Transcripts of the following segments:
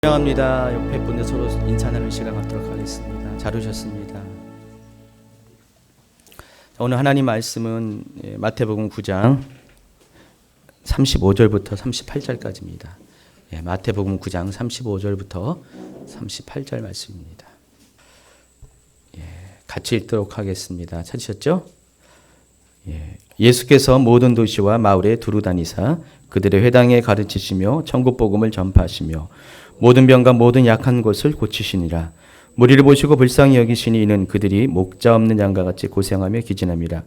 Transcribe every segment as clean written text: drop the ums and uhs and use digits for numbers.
환영합니다. 옆에 분들 서로 인사 나누는 시간 갖도록 하겠습니다. 잘 오셨습니다. 오늘 하나님 말씀은 마태복음 9장 35절부터 38절까지입니다. 마태복음 9장 35절부터 38절 말씀입니다. 같이 읽도록 하겠습니다. 찾으셨죠? 예수께서 모든 도시와 마을에 두루 다니사 그들의 회당에 가르치시며 천국 복음을 전파하시며 모든 병과 모든 약한 것을 고치시니라. 무리를 보시고 불쌍히 여기시니 이는 그들이 목자 없는 양과 같이 고생하며 기진함이라.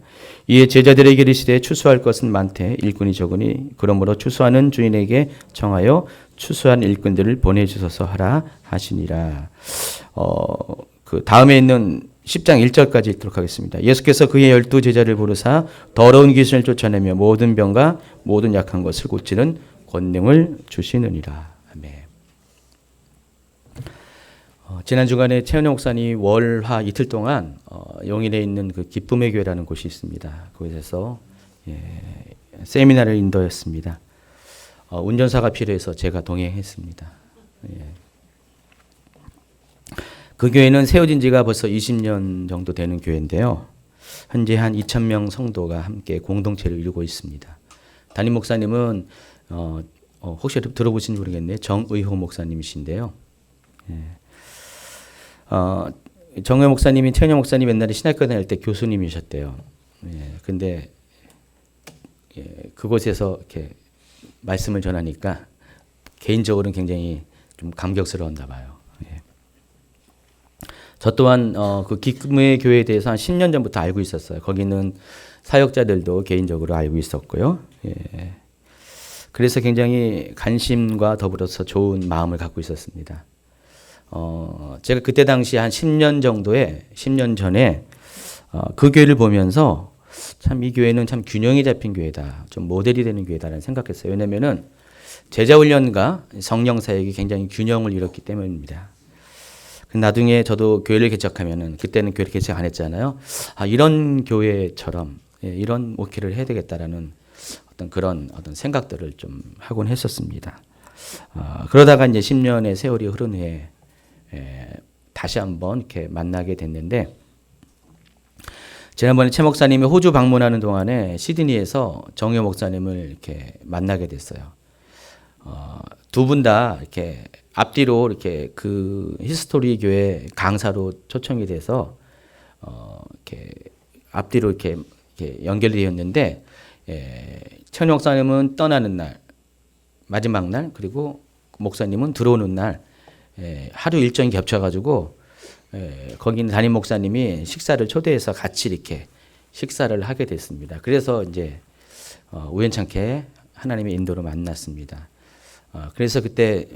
이에 제자들에게 이르시되 추수할 것은 많되 일꾼이 적으니 그러므로 추수하는 주인에게 청하여 추수한 일꾼들을 보내주소서 하라 하시니라. 그 다음에 있는 10장 1절까지 읽도록 하겠습니다. 예수께서 그의 12 제자를 부르사 더러운 귀신을 쫓아내며 모든 병과 모든 약한 것을 고치는 권능을 주시느니라. 아멘. 지난 주간에 최은영 목사님 월화 이틀 동안 용인에 있는 그 기쁨의 교회라는 곳이 있습니다. 그곳에서 세미나를 인도했습니다. 운전사가 필요해서 제가 동행했습니다. 그 교회는 세워진 지가 벌써 20년 정도 되는 교회인데요. 현재 한 2,000명 성도가 함께 공동체를 이루고 있습니다. 담임 목사님은 혹시 들어보신지 모르겠네요. 정의호 목사님이신데요. 정의 목사님이 최은영 목사님 옛날에 신학교 다닐 때 교수님이셨대요. 근데 그곳에서 이렇게 말씀을 전하니까 개인적으로는 굉장히 좀 감격스러웠나 봐요. 저 또한 그 기쁨의 교회에 대해서 한 10년 전부터 알고 있었어요. 거기는 사역자들도 개인적으로 알고 있었고요. 그래서 굉장히 관심과 더불어서 좋은 마음을 갖고 있었습니다. 제가 그때 당시 한 10년 전에 그 교회를 보면서 참 이 교회는 참 균형이 잡힌 교회다. 좀 모델이 되는 교회다라는 생각했어요. 왜냐면은 제자훈련과 성령 사역이 굉장히 균형을 이뤘기 때문입니다. 나중에 저도 교회를 개척하면은 그때는 교회를 개척 안 했잖아요. 이런 교회처럼 이런 목회를 해야 되겠다라는 그런 생각들을 좀 하곤 했었습니다. 그러다가 이제 10년의 세월이 흐른 후에 다시 한번 이렇게 만나게 됐는데, 지난번에 최 목사님이 호주 방문하는 동안에 시드니에서 정효 목사님을 이렇게 만나게 됐어요. 두 분 다 이렇게 앞뒤로 이렇게 그 히스토리 교회 강사로 초청이 돼서 이렇게 앞뒤로 이렇게 연결되었는데, 최 목사님은 떠나는 날, 마지막 날, 그리고 목사님은 들어오는 날 하루 일정이 겹쳐가지고 거기 있는 담임 목사님이 식사를 초대해서 같이 이렇게 식사를 하게 됐습니다. 그래서 이제 우연찮게 하나님의 인도로 만났습니다. 그래서 그때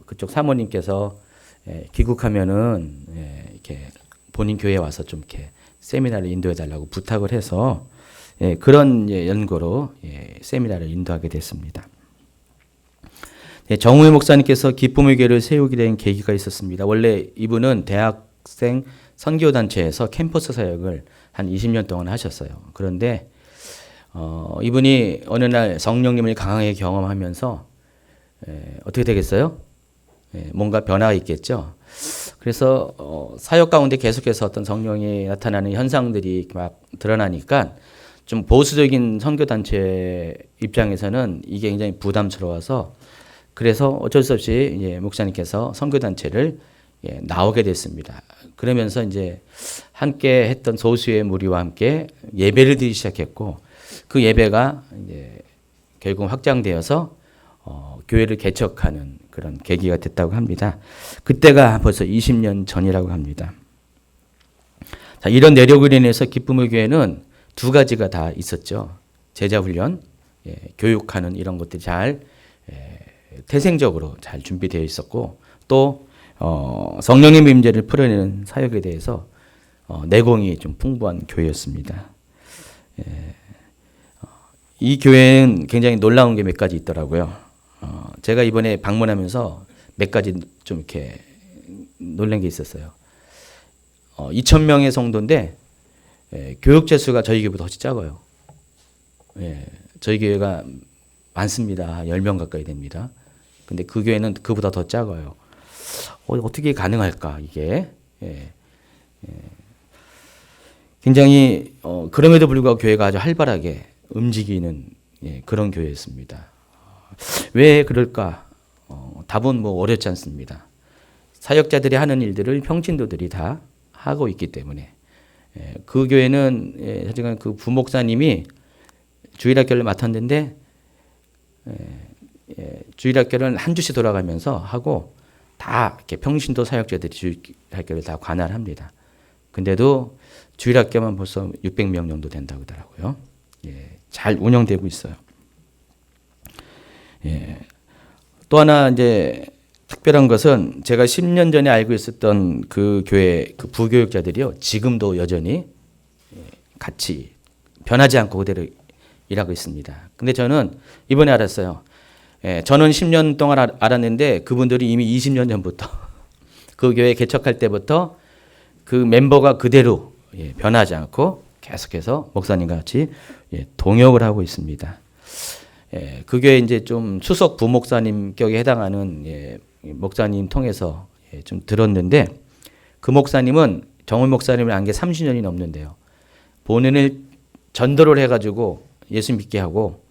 그쪽 사모님께서 귀국하면은 이렇게 본인 교회에 와서 좀 이렇게 세미나를 인도해 달라고 부탁을 해서 그런 연고로 세미나를 인도하게 됐습니다. 정우회 목사님께서 기쁨의 교회를 세우게 된 계기가 있었습니다. 원래 이분은 대학생 선교단체에서 캠퍼스 사역을 한 20년 동안 하셨어요. 그런데 이분이 어느 날 성령님을 강하게 경험하면서 어떻게 되겠어요? 뭔가 변화가 있겠죠. 그래서 사역 가운데 계속해서 어떤 성령이 나타나는 현상들이 막 드러나니까 좀 보수적인 선교단체 입장에서는 이게 굉장히 부담스러워서, 그래서 어쩔 수 없이 이제 목사님께서 선교단체를 나오게 됐습니다. 그러면서 이제 함께 했던 소수의 무리와 함께 예배를 드리기 시작했고, 그 예배가 이제 결국 확장되어서 교회를 개척하는 그런 계기가 됐다고 합니다. 그때가 벌써 20년 전이라고 합니다. 자, 이런 내력을 인해서 기쁨의 교회는 두 가지가 다 있었죠. 제자훈련, 교육하는 이런 것들이 잘 태생적으로 잘 준비되어 있었고, 또 성령의 임재를 풀어내는 사역에 대해서 내공이 좀 풍부한 교회였습니다. 이 교회는 굉장히 놀라운 게 몇 가지 있더라고요. 제가 이번에 방문하면서 몇 가지 좀 이렇게 놀란 게 있었어요. 2,000명의 성도인데 교육자 수가 저희 교회보다 훨씬 작아요. 저희 교회가 많습니다. 10명 가까이 됩니다. 근데 그 교회는 그보다 더 작아요. 어떻게 가능할까 이게. 예. 굉장히 그럼에도 불구하고 교회가 아주 활발하게 움직이는 그런 교회였습니다. 왜 그럴까? 답은 뭐 어렵지 않습니다. 사역자들이 하는 일들을 평신도들이 다 하고 있기 때문에. 그 교회는 하여간 그 부목사님이 주일학교를 맡았는데 주일학교를 한 주씩 돌아가면서 하고 다 이렇게 평신도 사역자들이 주일학교를 다 관할합니다. 근데도 주일학교만 벌써 600명 정도 된다고 하더라고요. 잘 운영되고 있어요. 또 하나 이제 특별한 것은 제가 10년 전에 알고 있었던 그 교회 그 부교육자들이요. 지금도 여전히 같이 변하지 않고 그대로 일하고 있습니다. 근데 저는 이번에 알았어요. 저는 10년 동안 알았는데 그분들이 이미 20년 전부터 그 교회 개척할 때부터 그 멤버가 그대로 변하지 않고 계속해서 목사님과 같이 동역을 하고 있습니다. 그 교회 이제 좀 수석 부목사님 격에 해당하는 목사님 통해서 좀 들었는데 그 목사님은 정훈 목사님을 안 게 30년이 넘는데요. 본인을 전도를 해가지고 예수 믿게 하고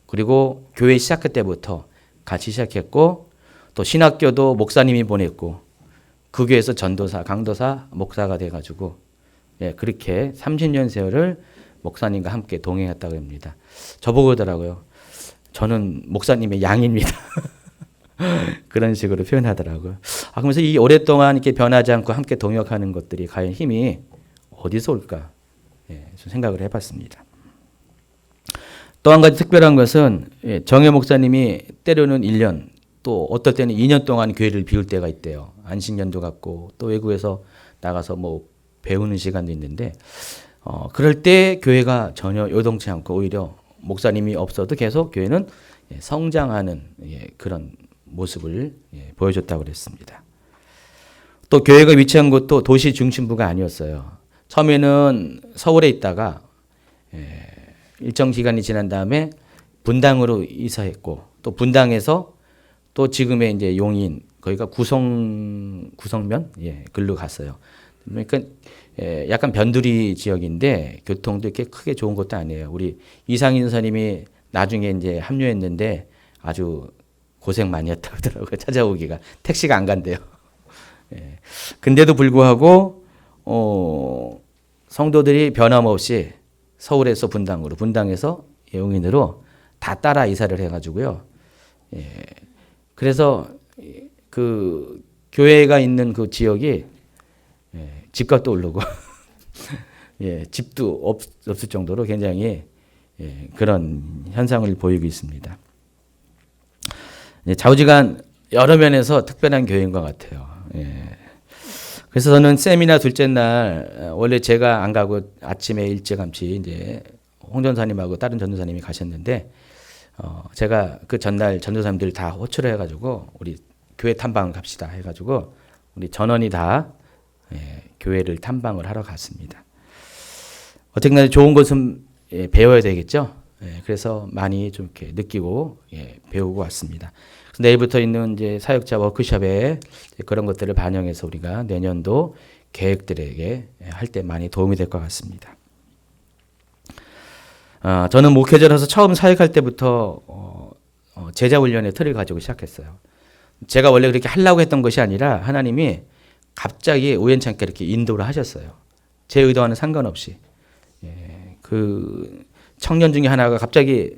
그리고 교회 시작할 때부터 같이 시작했고 또 신학교도 목사님이 보냈고 그 교회에서 전도사, 강도사, 목사가 돼가지고 그렇게 30년 세월을 목사님과 함께 동행했다고 합니다. 저보고 그러더라고요. 저는 목사님의 양입니다. 그런 식으로 표현하더라고요. 그러면서 이 오랫동안 이렇게 변하지 않고 함께 동역하는 것들이 과연 힘이 어디서 올까? 좀 생각을 해봤습니다. 또 한 가지 특별한 것은 정혜 목사님이 때로는 1년 또 어떨 때는 2년 동안 교회를 비울 때가 있대요. 안식년도 갖고 또 외국에서 나가서 뭐 배우는 시간도 있는데 그럴 때 교회가 전혀 요동치 않고 오히려 목사님이 없어도 계속 교회는 성장하는 그런 모습을 보여줬다고 그랬습니다. 또 교회가 위치한 곳도 도시 중심부가 아니었어요. 처음에는 서울에 있다가 일정 기간이 지난 다음에 분당으로 이사했고 또 분당에서 또 지금의 이제 용인 거기가 구성면 글로 갔어요. 그러니까 약간 변두리 지역인데 교통도 이렇게 크게 좋은 것도 아니에요. 우리 이상인 선임이 나중에 이제 합류했는데 아주 고생 많이 했다고 하더라고요. 찾아오기가 택시가 안 간대요. 근데도 불구하고 성도들이 변함없이 서울에서 분당으로, 분당에서 용인으로 다 따라 이사를 해가지고요. 그래서 그 교회가 있는 그 지역이 집값도 오르고 집도 없을 정도로 굉장히 그런 현상을 보이고 있습니다. 좌우지간 여러 면에서 특별한 교회인 것 같아요. 그래서 저는 세미나 둘째 날 원래 제가 안 가고 아침에 일찌감치 이제 홍 전사님하고 다른 전도사님이 가셨는데 제가 그 전날 전도사님들 다 호출을 해가지고 우리 교회 탐방 갑시다 해가지고 우리 전원이 다 교회를 탐방을 하러 갔습니다. 어쨌든 좋은 것은 배워야 되겠죠. 그래서 많이 좀 이렇게 느끼고 배우고 왔습니다. 그래서 내일부터 있는 이제 사역자 워크숍에 그런 것들을 반영해서 우리가 내년도 계획들에게 할 때 많이 도움이 될 것 같습니다. 저는 목회자로서 처음 사역할 때부터 제자 훈련의 틀을 가지고 시작했어요. 제가 원래 그렇게 하려고 했던 것이 아니라 하나님이 갑자기 우연찮게 이렇게 인도를 하셨어요. 제 의도와는 상관없이. 그 청년 중에 하나가 갑자기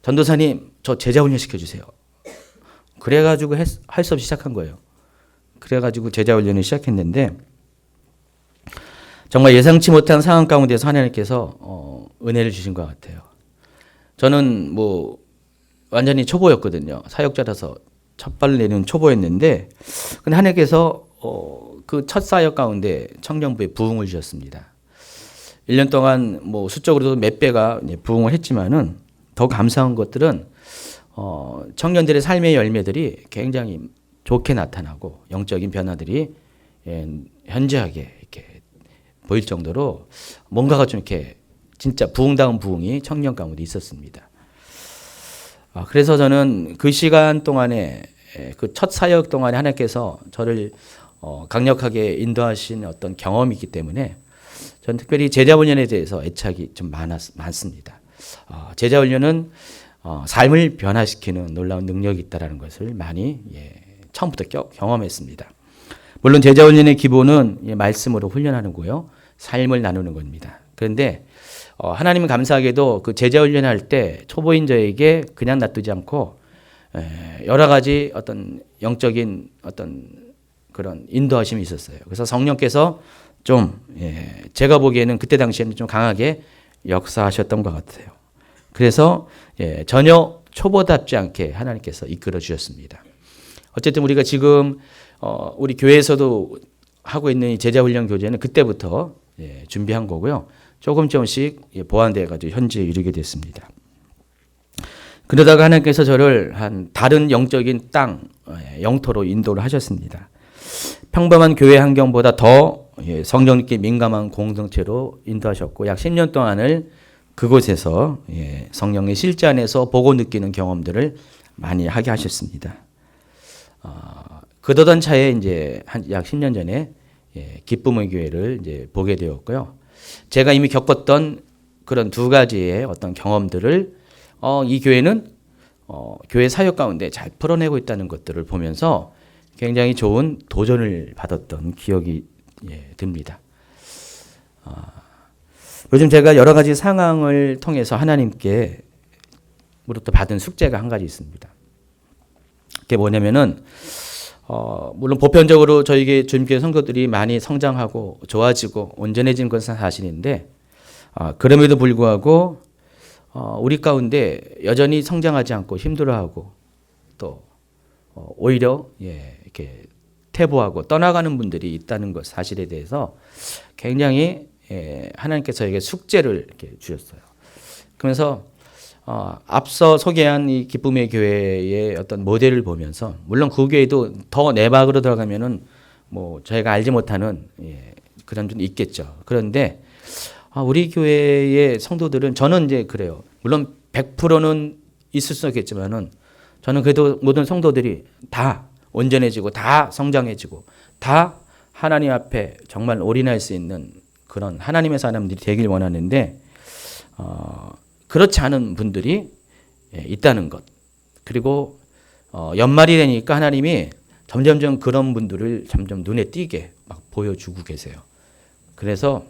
전도사님 저 제자 훈련 시켜주세요. 그래가지고 할 수 없이 시작한 거예요. 그래가지고 제자 훈련을 시작했는데 정말 예상치 못한 상황 가운데서 하나님께서 은혜를 주신 것 같아요. 저는 뭐 완전히 초보였거든요. 사역자라서 첫 발을 내는 초보였는데 근데 하나님께서 그 첫 사역 가운데 청년부에 부흥을 주셨습니다. 1년 동안 뭐 수적으로도 몇 배가 부흥을 했지만은 더 감사한 것들은 청년들의 삶의 열매들이 굉장히 좋게 나타나고 영적인 변화들이 현저하게 이렇게 보일 정도로 뭔가가 좀 이렇게 진짜 부흥다운 부흥이 청년 가운데 있었습니다. 그래서 저는 그 시간 동안에 그 첫 사역 동안에 하나님께서 저를 강력하게 인도하신 어떤 경험이 있기 때문에 저는 특별히 제자훈련에 대해서 애착이 좀 많습니다. 제자훈련은 삶을 변화시키는 놀라운 능력이 있다는 것을 많이 처음부터 경험했습니다. 물론 제자훈련의 기본은 말씀으로 훈련하는 거요, 삶을 나누는 겁니다. 그런데 하나님은 감사하게도 그 제자훈련할 때 초보인 저에게 그냥 놔두지 않고 여러 가지 어떤 영적인 어떤 그런 인도하심이 있었어요. 그래서 성령께서 좀 제가 보기에는 그때 당시에는 좀 강하게 역사하셨던 것 같아요. 그래서 전혀 초보답지 않게 하나님께서 이끌어 주셨습니다. 어쨌든 우리가 지금 우리 교회에서도 하고 있는 이 제자훈련 교재는 그때부터 준비한 거고요. 조금씩 보완되어 가지고 현재에 이르게 됐습니다. 그러다가 하나님께서 저를 한 다른 영적인 땅, 영토로 인도를 하셨습니다. 평범한 교회 환경보다 더 성령님께 민감한 공동체로 인도하셨고, 약 10년 동안을 그곳에서 성령의 실제 안에서 보고 느끼는 경험들을 많이 하게 하셨습니다. 그러던 차에 이제 약 10년 전에 기쁨의 교회를 이제 보게 되었고요. 제가 이미 겪었던 그런 두 가지의 어떤 경험들을 이 교회는 교회 사역 가운데 잘 풀어내고 있다는 것들을 보면서 굉장히 좋은 도전을 받았던 기억이 듭니다. 요즘 제가 여러 가지 상황을 통해서 하나님께 으로부터 받은 숙제가 한 가지 있습니다. 그게 뭐냐면은 물론 보편적으로 저희에게 주님께 성도들이 많이 성장하고 좋아지고 온전해진 것은 사실인데, 그럼에도 불구하고 우리 가운데 여전히 성장하지 않고 힘들어하고 또 오히려 이렇게 퇴보하고 떠나가는 분들이 있다는 것 사실에 대해서 굉장히 하나님께서 저에게 숙제를 이렇게 주셨어요. 그러면서 앞서 소개한 이 기쁨의 교회의 어떤 모델을 보면서, 물론 그 교회도 더 내박으로 들어가면은 뭐 저희가 알지 못하는 그런 좀 있겠죠. 그런데 우리 교회의 성도들은, 저는 이제 그래요. 물론 100%는 있을 수 없겠지만은 저는 그래도 모든 성도들이 다 온전해지고 다 성장해지고 다 하나님 앞에 정말 올인할 수 있는 그런 하나님의 사람들이 되길 원하는데, 그렇지 않은 분들이 있다는 것. 그리고 연말이 되니까 하나님이 점점점 그런 분들을 점점 눈에 띄게 막 보여주고 계세요. 그래서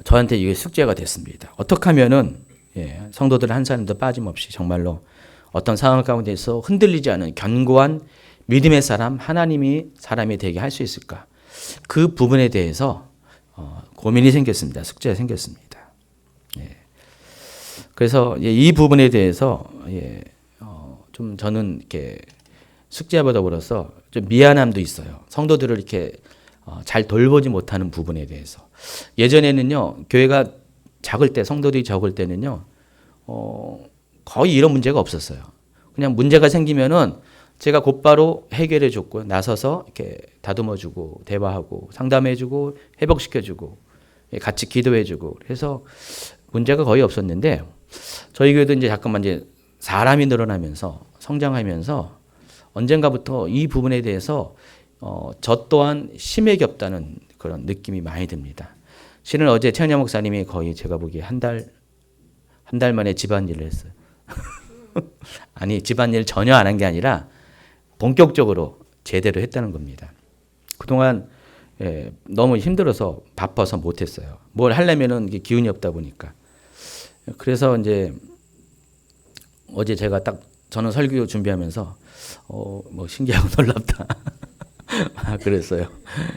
저한테 이게 숙제가 됐습니다. 어떻게 하면은 성도들 한 사람도 빠짐없이 정말로 어떤 상황 가운데서 흔들리지 않은 견고한 믿음의 사람, 하나님이 사람이 되게 할 수 있을까? 그 부분에 대해서 고민이 생겼습니다. 숙제가 생겼습니다. 그래서 이 부분에 대해서 좀 저는 이렇게 숙제받아버려서 좀 미안함도 있어요. 성도들을 이렇게 잘 돌보지 못하는 부분에 대해서. 예전에는요, 교회가 작을 때, 성도들이 적을 때는요, 거의 이런 문제가 없었어요. 그냥 문제가 생기면은 제가 곧바로 해결해 줬고, 나서서 이렇게 다듬어 주고, 대화하고, 상담해 주고, 회복시켜 주고, 같이 기도해 주고, 그래서 문제가 거의 없었는데, 저희 교회도 이제 잠깐만 이제 사람이 늘어나면서 성장하면서 언젠가부터 이 부분에 대해서 저 또한 심액이 없다는 그런 느낌이 많이 듭니다. 실은 어제 최은영 목사님이 거의 제가 보기에 한 달 만에 집안일을 했어요. 아니, 집안일 전혀 안 한 게 아니라 본격적으로 제대로 했다는 겁니다. 그동안 너무 힘들어서 바빠서 못했어요. 뭘 하려면은 기운이 없다 보니까. 그래서 이제 어제 제가 딱 저는 설교 준비하면서 뭐 신기하고 놀랍다. 그랬어요.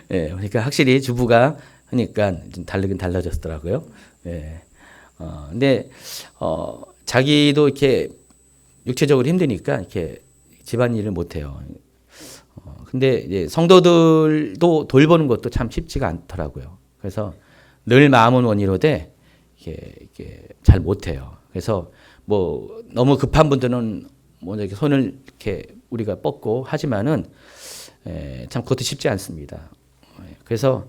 그러니까 확실히 주부가 하니까 좀 다르긴 달라졌더라고요. 근데 자기도 이렇게 육체적으로 힘드니까 이렇게 집안일을 못 해요. 근데 이제 성도들도 돌보는 것도 참 쉽지가 않더라고요. 그래서 늘 마음은 원이로되 이게 잘 못해요. 그래서 뭐 너무 급한 분들은 뭐 이렇게 손을 이렇게 우리가 뻗고 하지만은 참 그것도 쉽지 않습니다. 그래서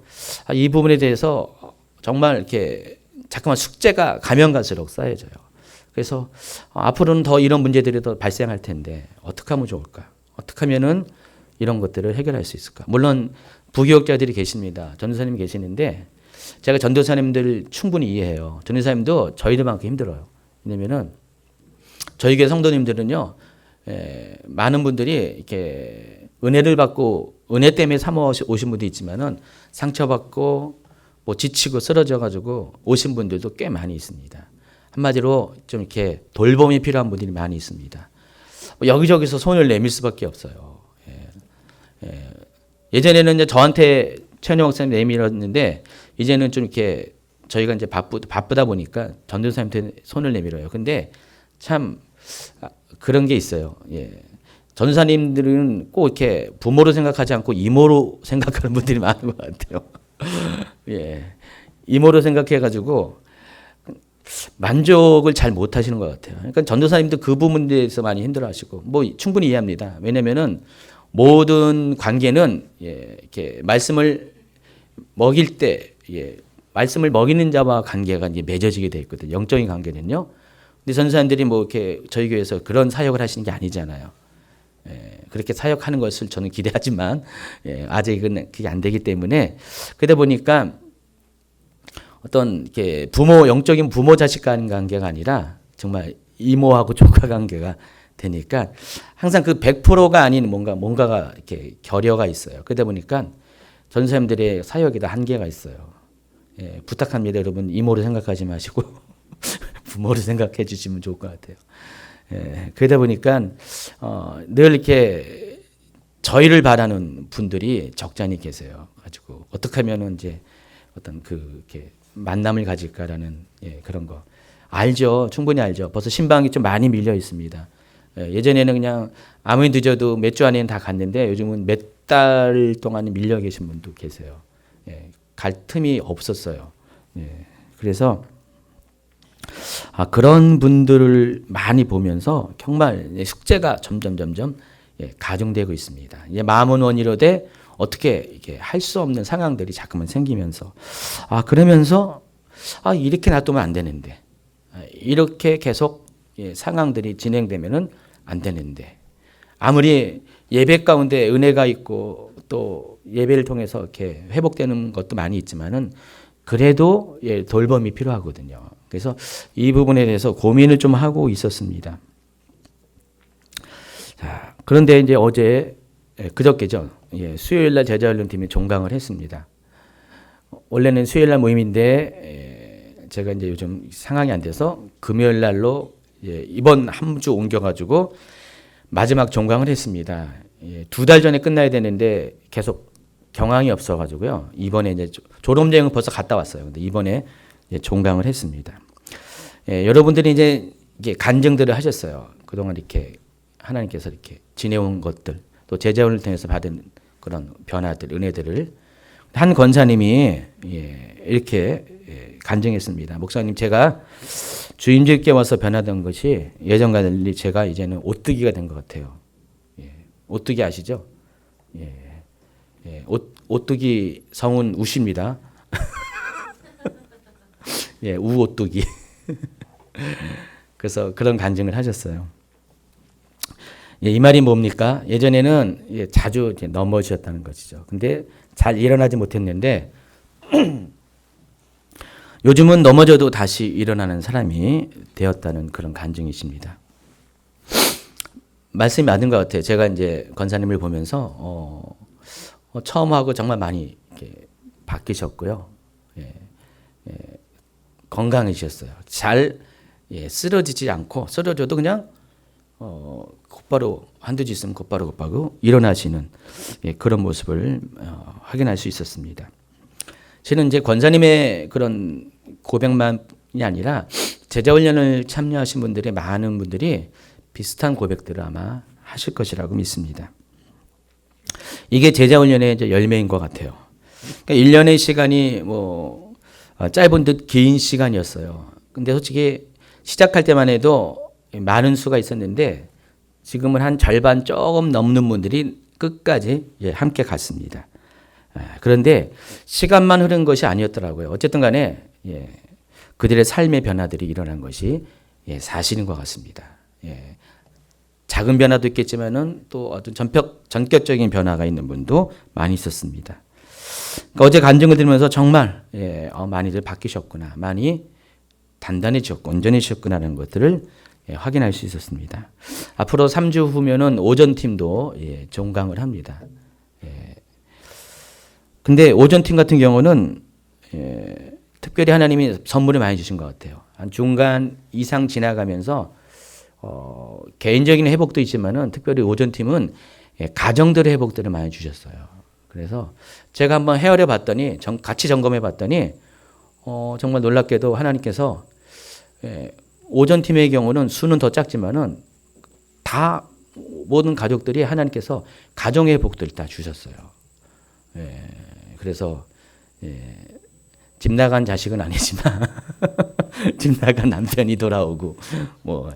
이 부분에 대해서 정말 이렇게 자꾸만 숙제가 가면 갈수록 쌓여져요. 그래서 앞으로는 더 이런 문제들이 더 발생할 텐데 어떻게 하면 좋을까? 어떻게 하면은 이런 것들을 해결할 수 있을까? 물론 부교육자들이 계십니다. 전도사님 계시는데 제가 전도사님들 충분히 이해해요. 전도사님도 저희들만큼 힘들어요. 왜냐면은 저희 교회 성도님들은요, 많은 분들이 이렇게 은혜를 받고 은혜 때문에 사모 오신 분도 있지만은 상처받고 뭐 지치고 쓰러져 가지고 오신 분들도 꽤 많이 있습니다. 한마디로 좀 이렇게 돌봄이 필요한 분들이 많이 있습니다. 여기저기서 손을 내밀 수밖에 없어요. 예전에는 이제 저한테 최현영 목사님 내밀었는데 이제는 좀 이렇게 저희가 이제 바쁘다 보니까 전도사님한테 손을 내밀어요. 근데 참 그런 게 있어요. 예. 전도사님들은 꼭 이렇게 부모로 생각하지 않고 이모로 생각하는 분들이 많은 것 같아요. 예. 이모로 생각해가지고 만족을 잘 못하시는 것 같아요. 그러니까 전도사님도 그 부분에 대해서 많이 힘들어하시고 뭐 충분히 이해합니다. 왜냐면은 모든 관계는 이렇게 말씀을 먹일 때 말씀을 먹이는 자와 관계가 이제 맺어지게 돼 있거든요. 영적인 관계는요. 근데 전도사님들이 뭐 이렇게 저희 교회에서 그런 사역을 하시는 게 아니잖아요. 그렇게 사역하는 것을 저는 기대하지만 아직은 그게 안 되기 때문에 그러다 보니까 어떤 이렇게 영적인 부모 자식 간 관계가 아니라 정말 이모하고 조카 관계가 되니까 항상 그 100%가 아닌 뭔가가 이렇게 결여가 있어요. 그러다 보니까 전도사님들의 사역에도 한계가 있어요. 부탁합니다, 여러분. 이모로 생각하지 마시고 부모로 생각해 주시면 좋을 것 같아요. 그러다 보니까 늘 이렇게 저희를 바라는 분들이 적잖이 계세요. 가지고 어떻게 하면은 이제 어떤 이렇게 만남을 가질까라는 그런 거 알죠. 충분히 알죠. 벌써 신방이 좀 많이 밀려 있습니다. 예전에는 그냥 아무리 늦어도 몇 주 안에는 다 갔는데 요즘은 몇 달 동안 밀려 계신 분도 계세요. 갈 틈이 없었어요. 그래서 그런 분들을 많이 보면서 정말 숙제가 점점 가중되고 있습니다. 이제 마음은 원이로되 어떻게 이게 할 수 없는 상황들이 자꾸만 생기면서 그러면서 이렇게 놔두면 안 되는데 이렇게 계속 상황들이 진행되면은 안 되는데 아무리 예배 가운데 은혜가 있고 또 예배를 통해서 이렇게 회복되는 것도 많이 있지만은 그래도 돌봄이 필요하거든요. 그래서 이 부분에 대해서 고민을 좀 하고 있었습니다. 자, 그런데 이제 어제 그저께죠. 수요일 날 제자훈련팀이 종강을 했습니다. 원래는 수요일 날 모임인데 제가 이제 요즘 상황이 안 돼서 금요일 날로 이번 한 주 옮겨가지고 마지막 종강을 했습니다. 2달 전에 끝나야 되는데 계속 경황이 없어가지고요. 이번에 이제 졸업여행을 벌써 갔다 왔어요. 근데 이번에 종강을 했습니다. 여러분들이 이제 간증들을 하셨어요. 그동안 이렇게 하나님께서 이렇게 지내온 것들, 또 제자훈을 통해서 받은 그런 변화들, 은혜들을 한 권사님이 이렇게 간증했습니다. 목사님, 제가 주임직께 와서 변화된 것이 예전과 달리 제가 이제는 오뚜기가 된 것 같아요. 오뚜기 아시죠? 오뚜기 성은 우십니다. 우오뚜기. 그래서 그런 간증을 하셨어요. 이 말이 뭡니까? 예전에는 자주 넘어지셨다는 것이죠. 근데 잘 일어나지 못했는데 요즘은 넘어져도 다시 일어나는 사람이 되었다는 그런 간증이십니다. 말씀이 맞는 것 같아요. 제가 이제 권사님을 보면서 처음하고 정말 많이 이렇게 바뀌셨고요. 건강해지셨어요. 잘 쓰러지지 않고 쓰러져도 그냥 곧바로 한두 주 있으면 곧바로 일어나시는 그런 모습을 확인할 수 있었습니다. 저는 이제 권사님의 그런 고백만이 아니라 제자훈련을 참여하신 분들의 많은 분들이 비슷한 고백들을 아마 하실 것이라고 믿습니다. 이게 제자훈련의 이제 열매인 것 같아요. 그러니까 1년의 시간이 뭐 짧은 듯 긴 시간이었어요. 근데 솔직히 시작할 때만 해도 많은 수가 있었는데 지금은 한 절반 조금 넘는 분들이 끝까지 함께 갔습니다. 그런데 시간만 흐른 것이 아니었더라고요. 어쨌든 간에 그들의 삶의 변화들이 일어난 것이 사실인 것 같습니다. 작은 변화도 있겠지만은 또 어떤 전격적인 변화가 있는 분도 많이 있었습니다. 그러니까 어제 간증을 들으면서 정말 많이들 바뀌셨구나, 많이 단단해지셨고 온전해지셨구나라는 것들을 확인할 수 있었습니다. 앞으로 3주 후면은 오전팀도 종강을 합니다. 근데 오전팀 같은 경우는 특별히 하나님이 선물을 많이 주신 것 같아요. 한 중간 이상 지나가면서 개인적인 회복도 있지만은 특별히 오전팀은 가정들의 회복들을 많이 주셨어요. 그래서 제가 한번 헤아려 봤더니 같이 점검해 봤더니 정말 놀랍게도 하나님께서 오전팀의 경우는 수는 더 작지만은 다 모든 가족들이 하나님께서 가정의 회복들을 다 주셨어요. 그래서 집 나간 자식은 아니지만 집 나간 남편이 돌아오고 뭐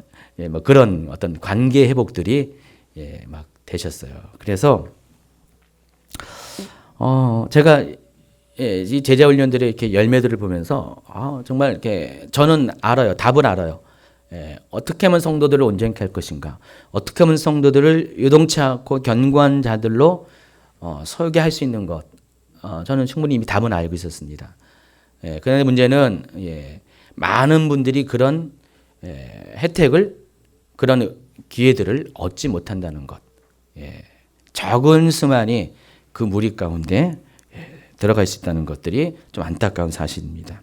그런 어떤 관계 회복들이 막 되셨어요. 그래서 제가 이 제자 훈련들의 이렇게 열매들을 보면서 정말 이렇게 저는 알아요. 답을 알아요. 어떻게 하면 성도들을 온전케 할 것인가? 어떻게 하면 성도들을 유동치 않고 견고한 자들로 설계할 수 있는 것? 저는 충분히 이미 답은 알고 있었습니다. 그런데 문제는 많은 분들이 그런 혜택을, 그런 기회들을 얻지 못한다는 것. 적은 수만이 그 무리 가운데 들어갈 수 있다는 것들이 좀 안타까운 사실입니다.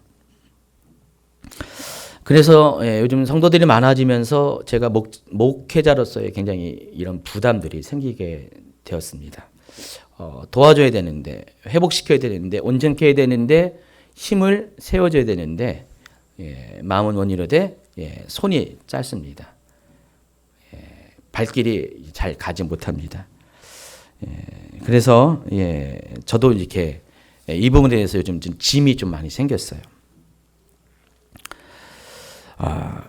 그래서 요즘 성도들이 많아지면서 제가 목회자로서의 굉장히 이런 부담들이 생기게 되었습니다. 도와줘야 되는데, 회복시켜야 되는데, 온전케 해야 되는데, 힘을 세워줘야 되는데 마음은 원이로되 손이 짧습니다. 발길이 잘 가지 못합니다. 그래서 저도 이렇게 이 부분에 대해서 요즘 좀 짐이 좀 많이 생겼어요.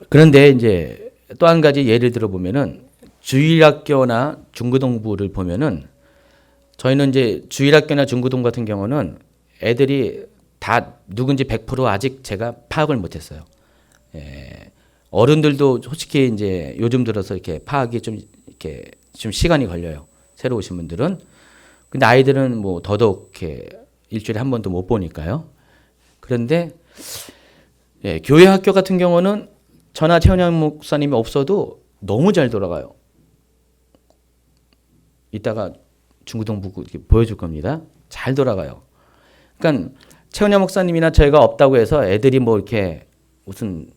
그런데 이제 또 한 가지 예를 들어 보면은 주일학교나 중고등부를 보면은 저희는 이제 주일학교나 중고등 같은 경우는 애들이 다 누군지 100% 아직 제가 파악을 못했어요. 어른들도 솔직히 이제 요즘 들어서 이렇게 파악이 좀 시간이 걸려요. 새로 오신 분들은. 근데 아이들은 뭐 더더욱 이렇게 일주일에 한 번도 못 보니까요. 그런데 교회 학교 같은 경우는 저나 최은영 목사님이 없어도 너무 잘 돌아가요. 이따가 중고등부 보여줄 겁니다. 잘 돌아가요. 그러니까 최은영 목사님이나 저희가 없다고 해서 애들이 뭐 이렇게 무슨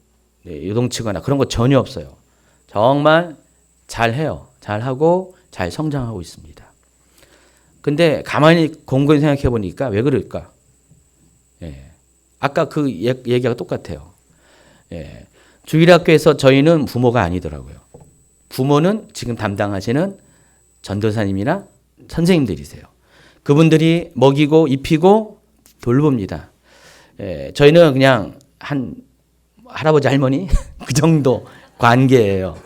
요동치거나 그런 거 전혀 없어요. 정말 잘해요. 잘하고 잘 성장하고 있습니다. 근데 가만히 곰곰이 생각해 보니까 왜 그럴까? 아까 그 얘기가 똑같아요. 주일학교에서 저희는 부모가 아니더라고요. 부모는 지금 담당하시는 전도사님이나 선생님들이세요. 그분들이 먹이고 입히고 돌봅니다. 저희는 그냥 한 할아버지 할머니 그 정도 관계예요.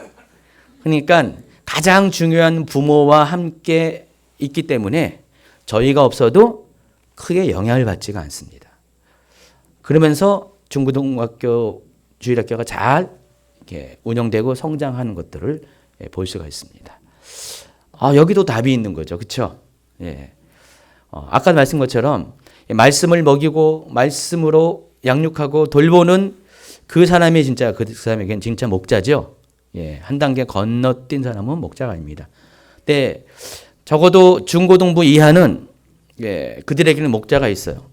그러니까 가장 중요한 부모와 함께 있기 때문에 저희가 없어도 크게 영향을 받지가 않습니다. 그러면서 중고등학교, 주일학교가 잘 이렇게 운영되고 성장하는 것들을 볼 수가 있습니다. 여기도 답이 있는 거죠, 그렇죠? 아까 말씀 것처럼 말씀을 먹이고 말씀으로 양육하고 돌보는 그 사람이 진짜 그 사람에겐 진짜 목자죠. 한 단계 건너뛴 사람은 목자가 아닙니다. 근데 적어도 중고등부 이하는 그들에게는 목자가 있어요.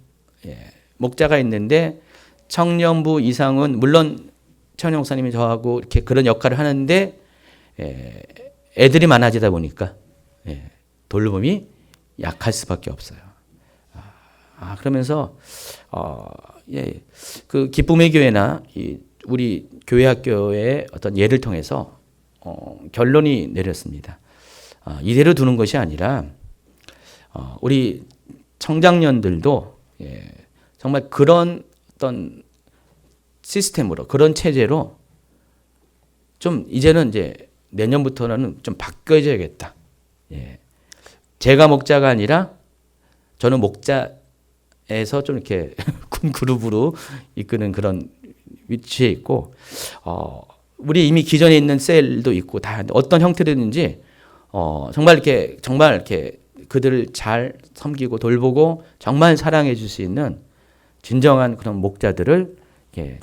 목자가 있는데 청년부 이상은 물론 최은영 목사님이 저하고 이렇게 그런 역할을 하는데 애들이 많아지다 보니까 돌봄이 약할 수밖에 없어요. 그러면서 그 기쁨의 교회나 우리 교회 학교의 어떤 예를 통해서 결론이 내렸습니다. 이대로 두는 것이 아니라 우리 청장년들도 정말 그런 어떤 시스템으로, 그런 체제로 좀 이제는 이제 내년부터는 좀 바뀌어져야겠다. 제가 목자가 아니라 저는 목자에서 좀 이렇게 군 그룹으로 이끄는 그런 위치에 있고 우리 이미 기존에 있는 셀도 있고 다 어떤 형태든지 정말 이렇게 그들을 잘 섬기고 돌보고 정말 사랑해 줄 수 있는 진정한 그런 목자들을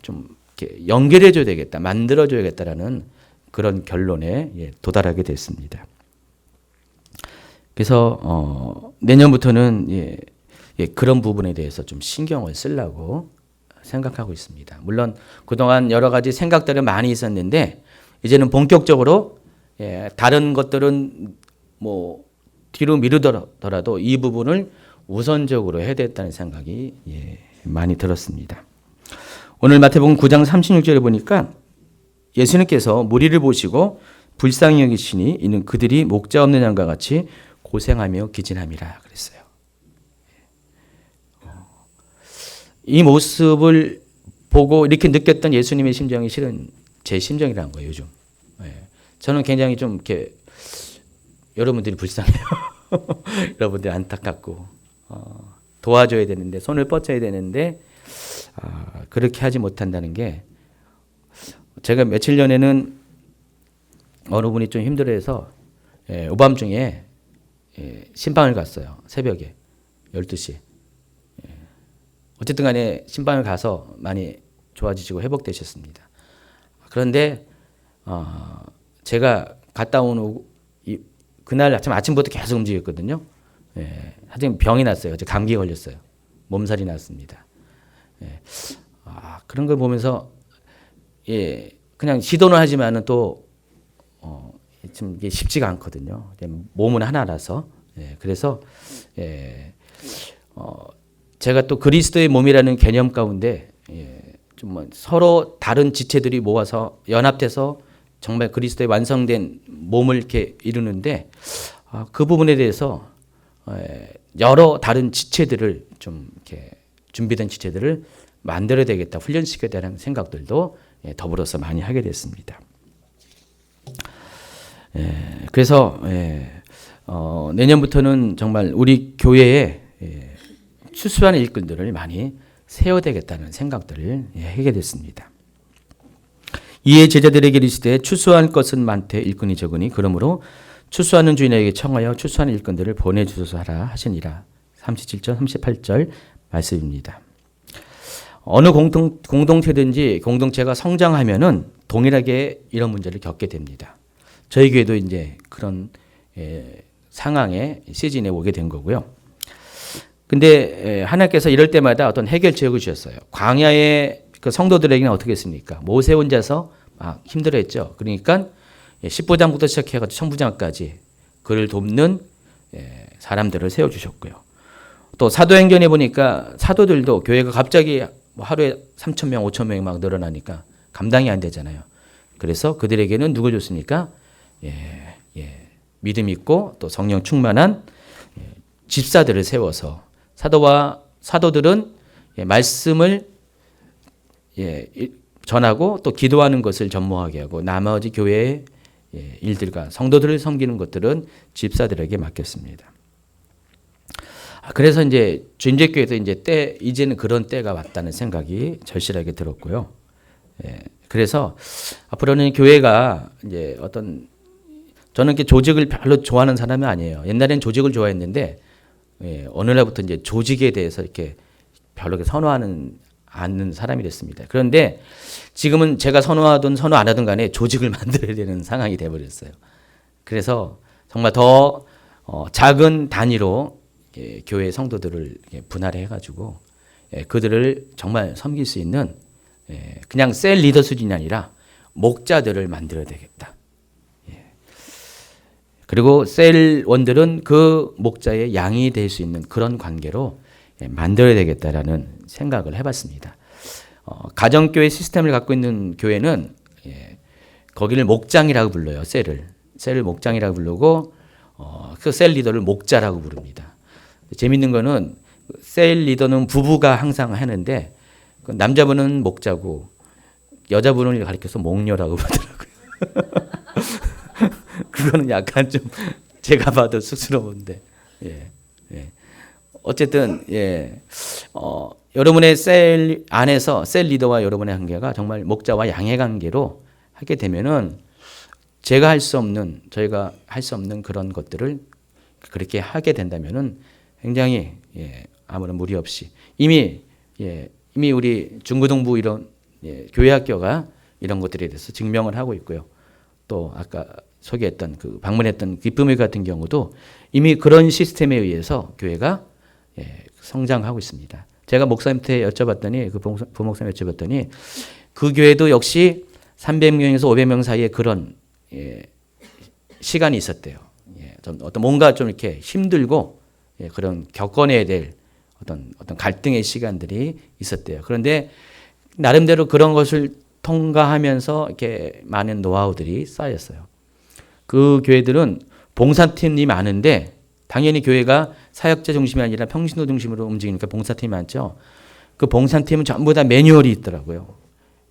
좀 이렇게 연결해 줘야 되겠다, 만들어 줘야겠다라는 그런 결론에 도달하게 됐습니다. 그래서 내년부터는 그런 부분에 대해서 좀 신경을 쓰려고 생각하고 있습니다. 물론 그동안 여러 가지 생각들이 많이 있었는데 이제는 본격적으로 다른 것들은 뭐 뒤로 미루더라도 이 부분을 우선적으로 해야 되겠다는 생각이 많이 들었습니다. 오늘 마태복음 9장 36절에 보니까 예수님께서 무리를 보시고 불쌍히 여기시니 이는 그들이 목자 없는 양과 같이 고생하며 기진함이라 그랬어요. 이 모습을 보고 이렇게 느꼈던 예수님의 심정이 실은 제 심정이라는 거예요, 요즘. 저는 굉장히 좀 이렇게 여러분들이 불쌍해요. 여러분들이 안타깝고 도와줘야 되는데 손을 뻗쳐야 되는데 그렇게 하지 못한다는 게 제가 며칠 전에는 어느 분이 좀 힘들어해서 오밤중에 신방을 갔어요. 새벽에 12시. 어쨌든 간에 신방을 가서 많이 좋아지시고 회복되셨습니다. 그런데 제가 갔다 온 후 그날 아침부터 계속 움직였거든요. 하여튼 병이 났어요. 감기 걸렸어요. 몸살이 났습니다. 그런 걸 보면서 그냥 시도는 하지만은 또 좀 이게 쉽지가 않거든요. 몸은 하나라서. 그래서 제가 또 그리스도의 몸이라는 개념 가운데 좀 서로 다른 지체들이 모아서 연합돼서 정말 그리스도의 완성된 몸을 이렇게 이루는데 그 부분에 대해서 여러 다른 지체들을 좀 이렇게 준비된 지체들을 만들어야 되겠다, 훈련시켜야 되는 생각들도 더불어서 많이 하게 됐습니다. 그래서 내년부터는 정말 우리 교회에 추수하는 일꾼들을 많이 세워야 되겠다는 생각들을 하게 됐습니다. 이에 제자들에게 이르시되 추수할 것은 많되 일꾼이 적으니 그러므로 추수하는 주인에게 청하여 추수하는 일꾼들을 보내주소서 하라 하시니라. 37절 38절 말씀입니다. 어느 공동체든지 공동체가 성장하면은 동일하게 이런 문제를 겪게 됩니다. 저희 교회도 이제 그런 상황에 시즌에 오게 된 거고요. 근데 하나님께서 이럴 때마다 어떤 해결책을 주셨어요. 광야의 그 성도들에게는 어떻게 했습니까? 모세 혼자서 막 힘들어했죠. 그러니까 10부장부터 시작해가지고 천부장까지 그를 돕는 사람들을 세워주셨고요. 또 사도행전에 보니까 사도들도 교회가 갑자기 하루에 3,000명, 5,000명이 막 늘어나니까 감당이 안 되잖아요. 그래서 그들에게는 누굴 줬습니까? 믿음 있고 또 성령 충만한 집사들을 세워서 사도들은 말씀을 전하고 또 기도하는 것을 전무하게 하고 나머지 교회의 일들과 성도들을 섬기는 것들은 집사들에게 맡겼습니다. 그래서 이제 주인제교회에서 이제는 그런 때가 왔다는 생각이 절실하게 들었고요. 그래서 앞으로는 교회가 이제 저는 이렇게 조직을 별로 좋아하는 사람이 아니에요. 옛날엔 조직을 좋아했는데 어느 날부터 이제 조직에 대해서 이렇게 별로 선호하는 않는 사람이 됐습니다. 그런데 지금은 제가 선호하든 선호 안 하든 간에 조직을 만들어야 되는 상황이 돼버렸어요. 그래서 정말 더 작은 단위로 교회 성도들을 분할해가지고 그들을 정말 섬길 수 있는 그냥 셀 리더 수준이 아니라 목자들을 만들어야 되겠다. 그리고 셀원들은 그 목자의 양이 될 수 있는 그런 관계로 만들어야 되겠다라는 생각을 해봤습니다. 가정교회 시스템을 갖고 있는 교회는 거기를 목장이라고 불러요. 셀을 목장이라고 부르고 그 셀 리더를 목자라고 부릅니다. 재밌는 거는 셀 리더는 부부가 항상 하는데 남자분은 목자고 여자분을 가리켜서 목녀라고 부르더라고요. 그거는 약간 좀 제가 봐도 쑥스러운데 어쨌든 여러분의 셀 안에서 셀 리더와 여러분의 관계가 정말 목자와 양의 관계로 하게 되면은 제가 할 수 없는, 저희가 할 수 없는 그런 것들을 그렇게 하게 된다면은 굉장히 아무런 무리 없이 이미 우리 중고등부 이런 교회 학교가 이런 것들에 대해서 증명을 하고 있고요. 또 아까 소개했던 그 방문했던 기쁨의 같은 경우도 이미 그런 시스템에 의해서 교회가 성장하고 있습니다. 제가 목사님한테 여쭤봤더니 그 부목사님 여쭤봤더니 그 교회도 역시 300명에서 500명 사이에 그런 시간이 있었대요. 좀 어떤 뭔가 좀 이렇게 힘들고 그런 겪어내야 될 어떤 갈등의 시간들이 있었대요. 그런데 나름대로 그런 것을 통과하면서 이렇게 많은 노하우들이 쌓였어요. 그 교회들은 봉사팀이 많은데 당연히 교회가 사역자 중심이 아니라 평신도 중심으로 움직이니까 봉사팀이 많죠. 그 봉사팀은 전부 다 매뉴얼이 있더라고요.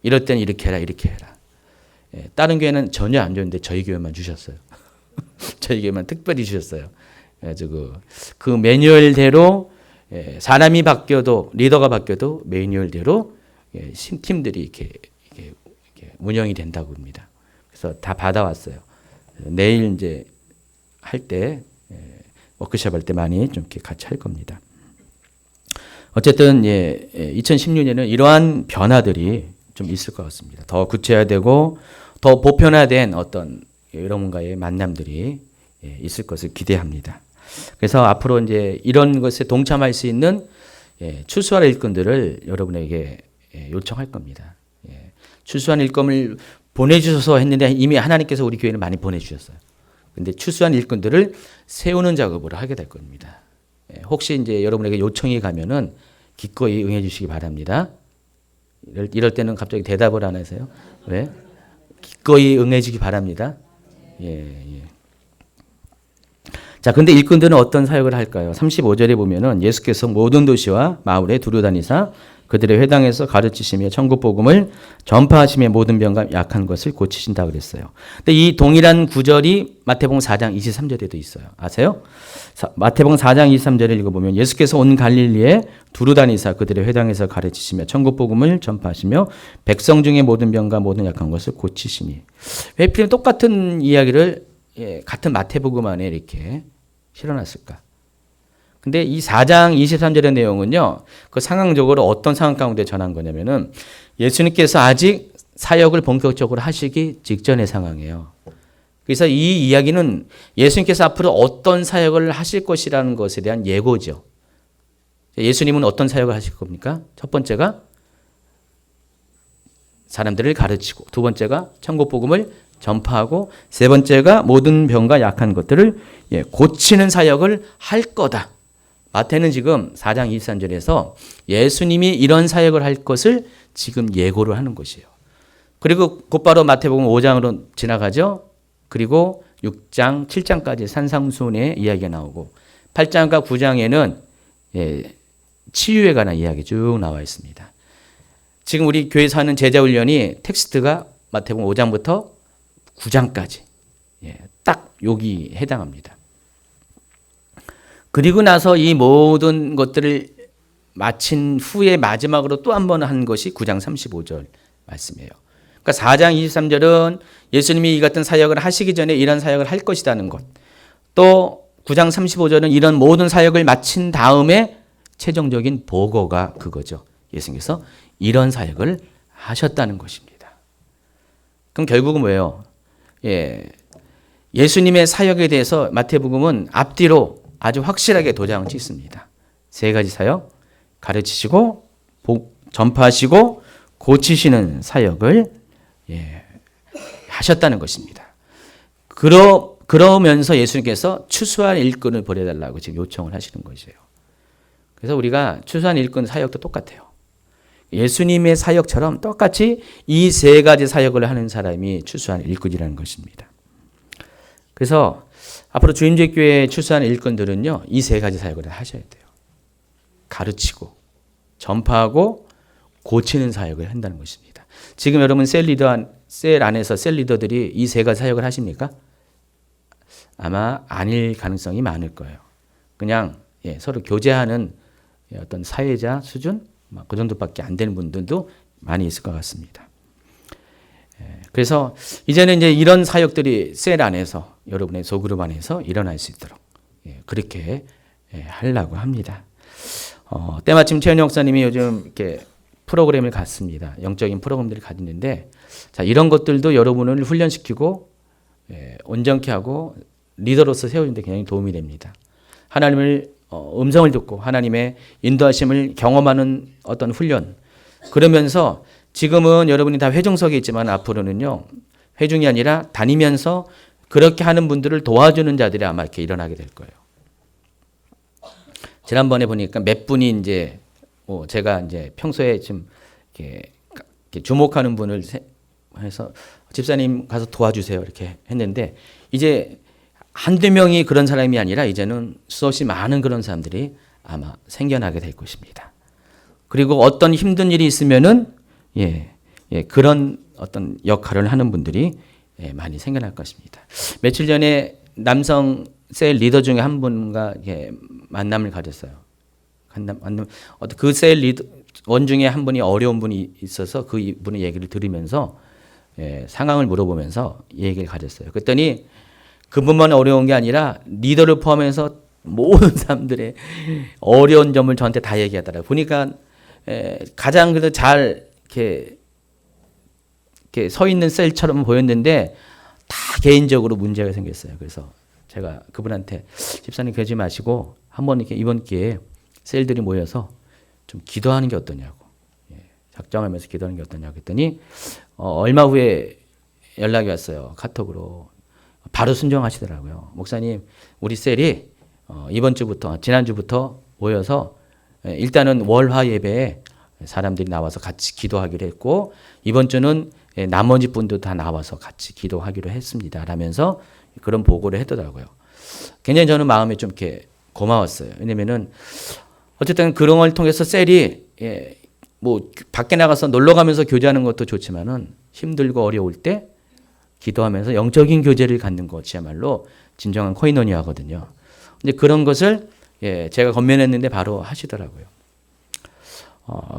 이럴 때는 이렇게 해라, 이렇게 해라. 다른 교회는 전혀 안 줬는데 저희 교회만 주셨어요. 저희 교회만 특별히 주셨어요. 그래서 그 매뉴얼대로 사람이 바뀌어도 리더가 바뀌어도 매뉴얼대로 팀들이 이렇게 운영이 된다고 합니다. 그래서 다 받아왔어요. 내일 이제 할 때 워크숍 할 때 많이 좀 이렇게 같이 할 겁니다. 어쨌든 2016년에는 이러한 변화들이 좀 있을 것 같습니다. 더 구체화되고 더 보편화된 어떤 여러분과의 만남들이 있을 것을 기대합니다. 그래서 앞으로 이제 이런 것에 동참할 수 있는 추수할 일꾼들을 여러분에게 요청할 겁니다. 추수한 일꾼을 보내주셔서 했는데 이미 하나님께서 우리 교회는 많이 보내주셨어요. 근데 추수한 일꾼들을 세우는 작업을 하게 될 겁니다. 혹시 이제 여러분에게 요청이 가면은 기꺼이 응해 주시기 바랍니다. 이럴 때는 갑자기 대답을 안 하세요. 왜? 기꺼이 응해 주기 바랍니다. 자, 근데 일꾼들은 어떤 사역을 할까요? 35절에 보면은 예수께서 모든 도시와 마을에 두루 다니사 그들의 회당에서 가르치시며 천국 복음을 전파하시며 모든 병과 약한 것을 고치신다 그랬어요. 근데 이 동일한 구절이 마태복음 4장 23절에도 있어요. 아세요? 마태복음 4장 23절을 읽어보면 예수께서 온 갈릴리에 두루 다니사 그들의 회당에서 가르치시며 천국 복음을 전파하시며 백성 중에 모든 병과 모든 약한 것을 고치시니. 왜 필요 똑같은 이야기를 같은 마태복음 안에 이렇게 실어놨을까? 근데 이 4장 23절의 내용은요, 그 상황적으로 어떤 상황 가운데 전한 거냐면은 예수님께서 아직 사역을 본격적으로 하시기 직전의 상황이에요. 그래서 이 이야기는 예수님께서 앞으로 어떤 사역을 하실 것이라는 것에 대한 예고죠. 예수님은 어떤 사역을 하실 겁니까? 첫 번째가 사람들을 가르치고, 두 번째가 천국 복음을 전파하고, 세 번째가 모든 병과 약한 것들을 고치는 사역을 할 거다. 마태는 지금 4장 23절에서 예수님이 이런 사역을 할 것을 지금 예고를 하는 것이에요. 그리고 곧바로 마태복음 5장으로 지나가죠. 그리고 6장, 7장까지 산상수훈의 이야기가 나오고 8장과 9장에는 치유에 관한 이야기 쭉 나와 있습니다. 지금 우리 교회에서 하는 제자훈련이 텍스트가 마태복음 5장부터 9장까지 딱 여기 해당합니다. 그리고 나서 이 모든 것들을 마친 후에 마지막으로 또 한 번 한 것이 9장 35절 말씀이에요. 그러니까 4장 23절은 예수님이 이 같은 사역을 하시기 전에 이런 사역을 할 것이라는 것. 또 9장 35절은 이런 모든 사역을 마친 다음에 최종적인 보고가 그거죠. 예수님께서 이런 사역을 하셨다는 것입니다. 그럼 결국은 뭐예요? 예수님의 사역에 대해서 마태복음은 앞뒤로 아주 확실하게 도장을 찍습니다. 세 가지 사역, 가르치시고 전파하시고 고치시는 사역을 하셨다는 것입니다. 그러면서 예수님께서 추수한 일꾼을 보내달라고 지금 요청을 하시는 것이에요. 그래서 우리가 추수한 일꾼 사역도 똑같아요. 예수님의 사역처럼 똑같이 이 세 가지 사역을 하는 사람이 추수한 일꾼이라는 것입니다. 그래서 앞으로 주임제교회 추수한 일꾼들은요, 이 세 가지 사역을 하셔야 돼요. 가르치고, 전파하고, 고치는 사역을 한다는 것입니다. 지금 여러분 셀 안에서 셀 리더들이 이 세 가지 사역을 하십니까? 아마 아닐 가능성이 많을 거예요. 그냥 서로 교제하는 어떤 사회자 수준? 그 정도밖에 안 되는 분들도 많이 있을 것 같습니다. 그래서 이제는 이제 이런 사역들이 셀 안에서 여러분의 소그룹 안에서 일어날 수 있도록 그렇게 하려고 합니다. 때마침 최은영 목사님이 요즘 이렇게 프로그램을 갖습니다. 영적인 프로그램들을 가지는데 자, 이런 것들도 여러분을 훈련시키고 온전케 하고 리더로서 세워주는 데 굉장히 도움이 됩니다. 하나님을 음성을 듣고 하나님의 인도하심을 경험하는 어떤 훈련. 그러면서 지금은 여러분이 다 회중석에 있지만 앞으로는요. 회중이 아니라 다니면서 그렇게 하는 분들을 도와주는 자들이 아마 이렇게 일어나게 될 거예요. 지난번에 보니까 몇 분이 이제 제가 이제 평소에 좀 이렇게 주목하는 분을 해서 집사님 가서 도와주세요 이렇게 했는데 이제 한두 명이 그런 사람이 아니라 이제는 수없이 많은 그런 사람들이 아마 생겨나게 될 것입니다. 그리고 어떤 힘든 일이 있으면은 그런 어떤 역할을 하는 분들이 많이 생겨날 것입니다. 며칠 전에 남성 셀 리더 중에 한 분과 만남을 가졌어요. 그 셀 리더 원 중에 한 분이 어려운 분이 있어서 그 분의 얘기를 들으면서 상황을 물어보면서 얘기를 가졌어요. 그랬더니 그분만 어려운 게 아니라 리더를 포함해서 모든 사람들의 어려운 점을 저한테 다 얘기하더라고요. 보니까 가장 그래도 잘 이렇게 서 있는 셀처럼 보였는데 다 개인적으로 문제가 생겼어요. 그래서 제가 그분한테 집사님 그러지 마시고 한번 이렇게 이번 기회에 셀들이 모여서 좀 기도하는 게 어떠냐고 작정하면서 기도하는 게 어떠냐고 했더니 얼마 후에 연락이 왔어요. 카톡으로. 바로 순종하시더라고요. 목사님 우리 셀이 이번 주부터 지난주부터 모여서 일단은 월화 예배에 사람들이 나와서 같이 기도하기로 했고 이번 주는 나머지 분도 다 나와서 같이 기도하기로 했습니다. 라면서 그런 보고를 했더라고요. 굉장히 저는 마음이 좀 이렇게 고마웠어요. 왜냐면은 어쨌든 그런 걸 통해서 셀이 뭐 밖에 나가서 놀러 가면서 교제하는 것도 좋지만은 힘들고 어려울 때 기도하면서 영적인 교제를 갖는 것이야말로 진정한 코이노니아거든요. 근데 그런 것을 제가 건면했는데 바로 하시더라고요.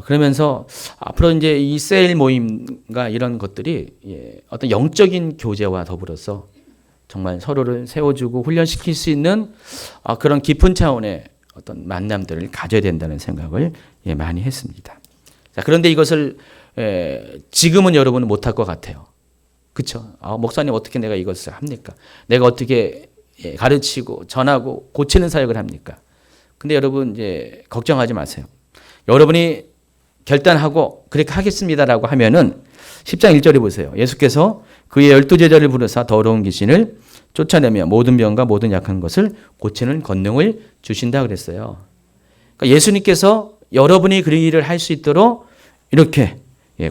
그러면서 앞으로 이제 이 셀 모임과 이런 것들이 어떤 영적인 교제와 더불어서 정말 서로를 세워주고 훈련시킬 수 있는 그런 깊은 차원의 어떤 만남들을 가져야 된다는 생각을 많이 했습니다. 자, 그런데 이것을 지금은 여러분은 못할 것 같아요. 그렇죠? 목사님 어떻게 내가 이것을 합니까? 내가 어떻게 가르치고 전하고 고치는 사역을 합니까? 근데 여러분 이제 걱정하지 마세요. 여러분이 결단하고 그렇게 하겠습니다라고 하면은 10장 1절에 보세요. 예수께서 그의 12제자를 부르사 더러운 귀신을 쫓아내며 모든 병과 모든 약한 것을 고치는 권능을 주신다 그랬어요. 그러니까 예수님께서 여러분이 그 일을 할 수 있도록 이렇게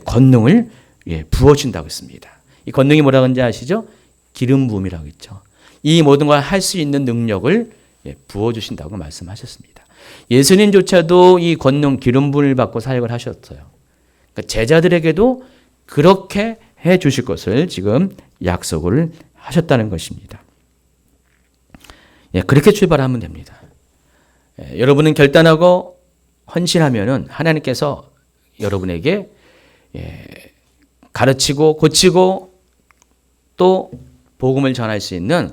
권능을 부어준다고 했습니다. 이 권능이 뭐라고 하는지 아시죠? 기름 부음이라고 했죠. 이 모든 걸 할 수 있는 능력을 부어주신다고 말씀하셨습니다. 예수님조차도 이 권능 기름 부음을 받고 사역을 하셨어요. 그러니까 제자들에게도 그렇게 해 주실 것을 지금 약속을 하셨다는 것입니다. 그렇게 출발하면 됩니다. 여러분은 결단하고 헌신하면은 하나님께서 여러분에게 가르치고 고치고 또 복음을 전할 수 있는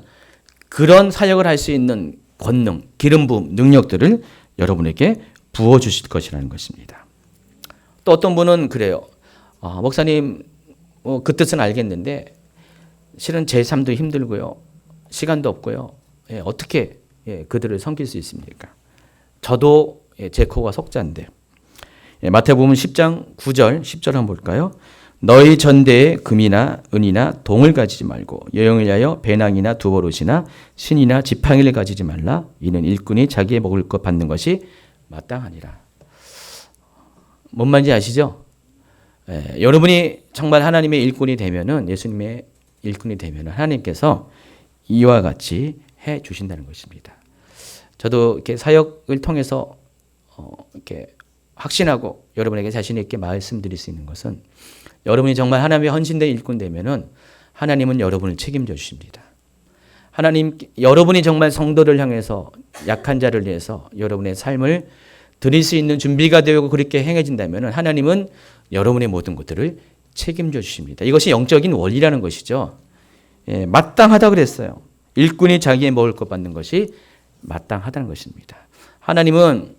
그런 사역을 할 수 있는 권능, 기름 부음, 능력들을 여러분에게 부어주실 것이라는 것입니다. 또 어떤 분은 그래요. 목사님 그 뜻은 알겠는데 실은 제 삶도 힘들고요. 시간도 없고요. 어떻게 그들을 섬길 수 있습니까? 저도 제 코가 석자인데. 마태복음 10장 9절 10절 한번 볼까요? 너희 전대에 금이나 은이나 동을 가지지 말고 여행을 위하여 배낭이나 두버릇이나 신이나 지팡이를 가지지 말라. 이는 일꾼이 자기의 먹을 것 받는 것이 마땅하니라. 뭔 말인지 아시죠? 여러분이 정말 하나님의 일꾼이 되면은 예수님의 일꾼이 되면은 하나님께서 이와 같이 해 주신다는 것입니다. 저도 이렇게 사역을 통해서 이렇게 확신하고 여러분에게 자신 있게 말씀드릴 수 있는 것은 여러분이 정말 하나님의 헌신된 일꾼 되면은 하나님은 여러분을 책임져 주십니다. 여러분이 정말 성도를 향해서 약한 자를 위해서 여러분의 삶을 드릴 수 있는 준비가 되고 그렇게 행해진다면은 하나님은 여러분의 모든 것들을 책임져 주십니다. 이것이 영적인 원리라는 것이죠. 예, 마땅하다 그랬어요. 일꾼이 자기의 먹을 것 받는 것이 마땅하다는 것입니다. 하나님은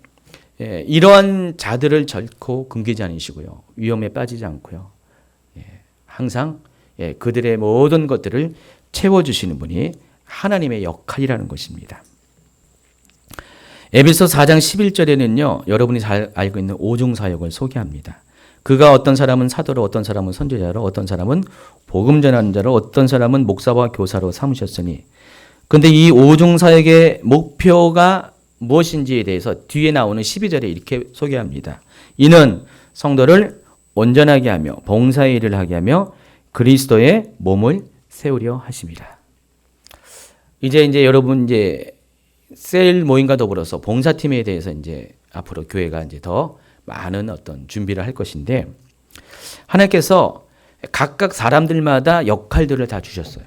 이러한 자들을 결코 금기지 않으시고요. 위험에 빠지지 않고요. 항상 그들의 모든 것들을 채워주시는 분이 하나님의 역할이라는 것입니다. 에베소 4장 11절에는요. 여러분이 잘 알고 있는 오중사역을 소개합니다. 그가 어떤 사람은 사도로, 어떤 사람은 선지자로, 어떤 사람은 복음 전하는 자로, 어떤 사람은 목사와 교사로 삼으셨으니. 그런데 이 오중사역의 목표가 무엇인지에 대해서 뒤에 나오는 12절에 이렇게 소개합니다. 이는 성도를 온전하게 하며 봉사의 일을 하게 하며 그리스도의 몸을 세우려 하심이라. 이제 여러분 셀 모임과 더불어서 봉사팀에 대해서 앞으로 교회가 더 많은 어떤 준비를 할 것인데, 하나님께서 각각 사람들마다 역할들을 다 주셨어요.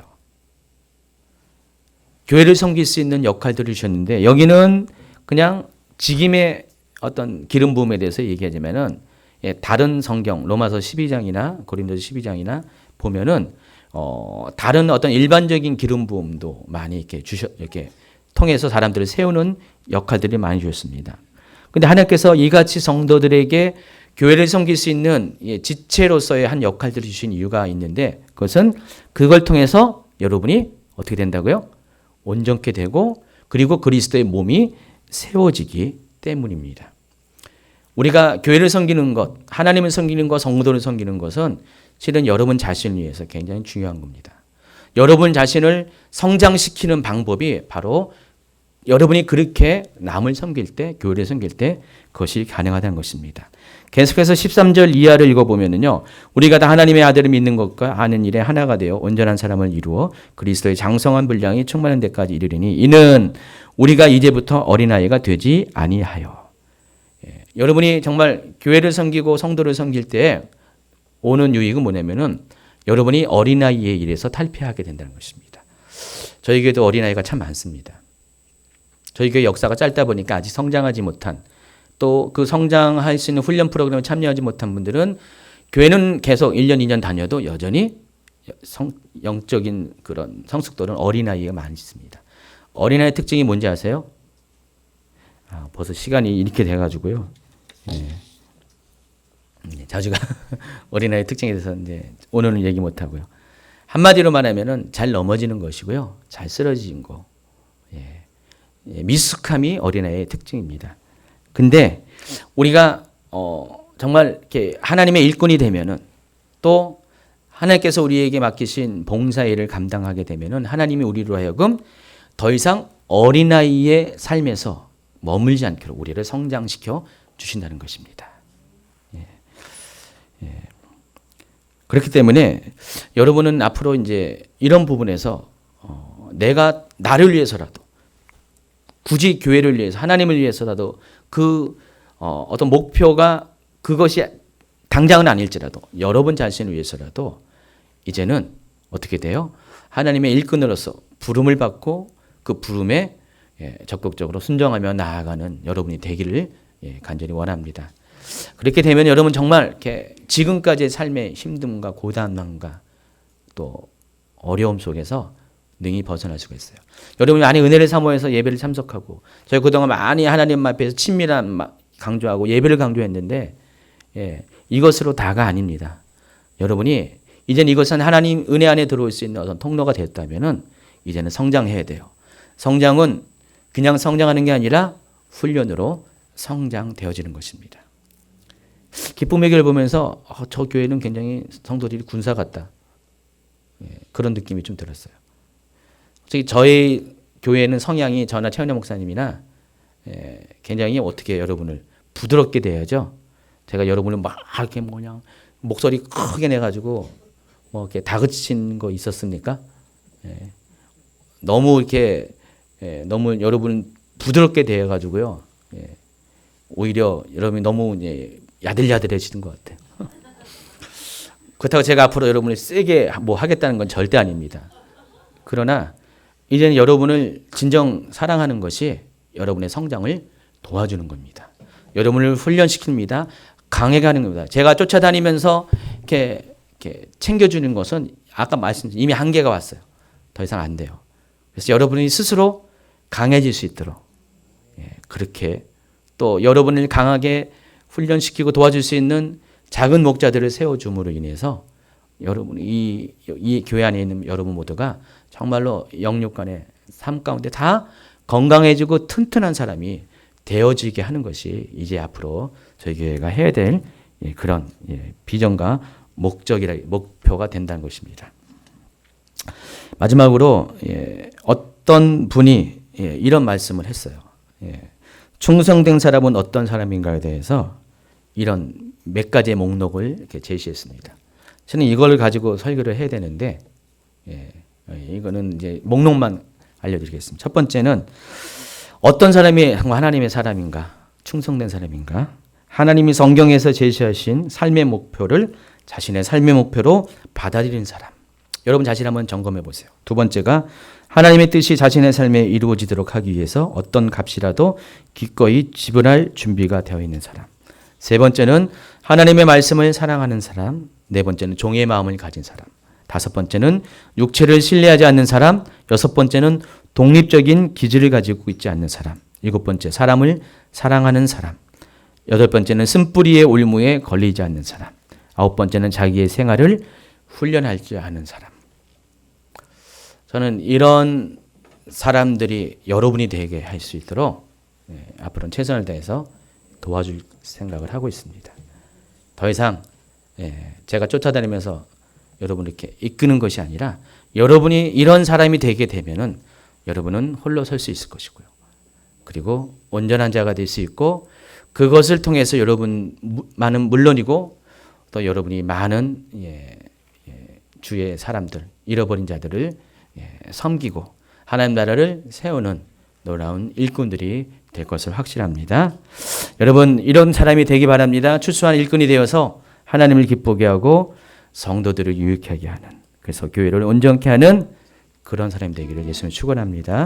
교회를 섬길 수 있는 역할들을 주셨는데, 여기는 그냥 직임의 어떤 기름 부음에 대해서 얘기하자면은 다른 성경 로마서 12장이나 고린도서 12장이나 보면은 다른 어떤 일반적인 기름 부음도 많이 이렇게 통해서 사람들을 세우는 역할들이 많이 주셨습니다. 근데 하나님께서 이같이 성도들에게 교회를 섬길 수 있는 지체로서의 한 역할들을 주신 이유가 있는데, 그것은 그걸 통해서 여러분이 어떻게 된다고요? 온전케 되고, 그리고 그리스도의 몸이 세워지기 때문입니다. 우리가 교회를 섬기는 것, 하나님을 섬기는 것, 성도를 섬기는 것은 실은 여러분 자신을 위해서 굉장히 중요한 겁니다. 여러분 자신을 성장시키는 방법이 바로 여러분이 그렇게 남을 섬길 때, 교회를 섬길 때 그것이 가능하다는 것입니다. 계속해서 13절 이하를 읽어보면요. 우리가 다 하나님의 아들을 믿는 것과 아는 일에 하나가 되어 온전한 사람을 이루어 그리스도의 장성한 분량이 충만한 데까지 이르리니 이는 우리가 이제부터 어린아이가 되지 아니하여. 여러분이 정말 교회를 섬기고 성도를 섬길 때 오는 유익은 뭐냐면은 여러분이 어린아이의 일에서 탈피하게 된다는 것입니다. 저희 교회도 어린아이가 참 많습니다. 저희 교회 역사가 짧다 보니까 아직 성장하지 못한, 또 그 성장할 수 있는 훈련 프로그램에 참여하지 못한 분들은 교회는 계속 1년, 2년 다녀도 여전히 영적인 그런 성숙도는 어린아이가 많이 있습니다. 어린아이의 특징이 뭔지 아세요? 벌써 시간이 이렇게 돼가지고요. 자주가 어린아이의 특징에 대해서 오늘은 얘기 못하고요. 한마디로 말하면은 잘 넘어지는 것이고요. 잘 쓰러지는 거. 미숙함이 어린아이의 특징입니다. 근데 우리가 정말 이렇게 하나님의 일꾼이 되면은, 또 하나님께서 우리에게 맡기신 봉사일을 감당하게 되면은 하나님이 우리로 하여금 더 이상 어린아이의 삶에서 머물지 않도록 우리를 성장시켜 주신다는 것입니다. 그렇기 때문에 여러분은 앞으로 이런 부분에서 내가 나를 위해서라도, 굳이 교회를 위해서, 하나님을 위해서라도 어떤 목표가 그것이 당장은 아닐지라도 여러분 자신을 위해서라도 이제는 어떻게 돼요? 하나님의 일꾼으로서 부름을 받고 그 부름에 적극적으로 순종하며 나아가는 여러분이 되기를 간절히 원합니다. 그렇게 되면 여러분 정말 이렇게 지금까지의 삶의 힘듦과 고단함과 또 어려움 속에서 능히 벗어날 수가 있어요. 여러분이 많이 은혜를 사모해서 예배를 참석하고, 저희 그동안 많이 하나님 앞에서 친밀함 강조하고 예배를 강조했는데 이것으로 다가 아닙니다. 여러분이 이제는 이것은 하나님 은혜 안에 들어올 수 있는 어떤 통로가 됐다면은 이제는 성장해야 돼요. 성장은 그냥 성장하는 게 아니라 훈련으로 성장되어지는 것입니다. 기쁨의 교회를 보면서 저 교회는 굉장히 성도들이 군사 같다. 그런 느낌이 좀 들었어요. 솔직히 저희 교회는 성향이 저나 최은혜 목사님이나 굉장히 어떻게 여러분을 부드럽게 대해야죠. 제가 여러분을 막 이렇게 그냥 목소리 크게 내가지고 이렇게 다그친 거 있었습니까? 너무 이렇게 너무 여러분 부드럽게 대해가지고요. 오히려 여러분이 너무 야들야들해지는 것 같아요. 그렇다고 제가 앞으로 여러분을 세게 하겠다는 건 절대 아닙니다. 그러나 이제는 여러분을 진정 사랑하는 것이 여러분의 성장을 도와주는 겁니다. 여러분을 훈련시킵니다. 강해가는 겁니다. 제가 쫓아다니면서 이렇게 이렇게 챙겨주는 것은 아까 말씀드린 이미 한계가 왔어요. 더 이상 안 돼요. 그래서 여러분이 스스로 강해질 수 있도록 그렇게 또 여러분을 강하게 훈련시키고 도와줄 수 있는 작은 목자들을 세워줌으로 인해서 여러분 이 교회 안에 있는 여러분 모두가 정말로 영육간의 삶 가운데 다 건강해지고 튼튼한 사람이 되어지게 하는 것이 이제 앞으로 저희 교회가 해야 될 그런 비전과 목표가 된다는 것입니다. 마지막으로 어떤 분이 이런 말씀을 했어요. 충성된 사람은 어떤 사람인가에 대해서 이런 몇 가지의 목록을 이렇게 제시했습니다. 저는 이걸 가지고 설교를 해야 되는데 이거는 이제 목록만 알려드리겠습니다. 첫 번째는 어떤 사람이 하나님의 사람인가, 충성된 사람인가, 하나님이 성경에서 제시하신 삶의 목표를 자신의 삶의 목표로 받아들이는 사람. 여러분 자신 한번 점검해 보세요. 두 번째가 하나님의 뜻이 자신의 삶에 이루어지도록 하기 위해서 어떤 값이라도 기꺼이 지불할 준비가 되어 있는 사람. 세 번째는 하나님의 말씀을 사랑하는 사람. 네 번째는 종의 마음을 가진 사람. 다섯 번째는 육체를 신뢰하지 않는 사람. 여섯 번째는 독립적인 기질을 가지고 있지 않는 사람. 일곱 번째, 사람을 사랑하는 사람. 여덟 번째는 쓴뿌리의 올무에 걸리지 않는 사람. 아홉 번째는 자기의 생활을 훈련하지 않은 사람. 저는 이런 사람들이 여러분이 되게 할 수 있도록 앞으로는 최선을 다해서 도와줄 생각을 하고 있습니다. 더 이상 제가 쫓아다니면서 여러분을 이렇게 이끄는 것이 아니라 여러분이 이런 사람이 되게 되면은 여러분은 홀로 설 수 있을 것이고요. 그리고 온전한 자가 될 수 있고 그것을 통해서 여러분만은 물론이고 또 여러분이 많은 주의 사람들, 잃어버린 자들을 섬기고 하나님 나라를 세우는 놀라운 일꾼들이 될 것을 확신합니다. 여러분 이런 사람이 되기 바랍니다. 출소한 일꾼이 되어서 하나님을 기쁘게 하고 성도들을 유익하게 하는, 그래서 교회를 온전케 하는 그런 사람이 되기를 예수님 축원합니다.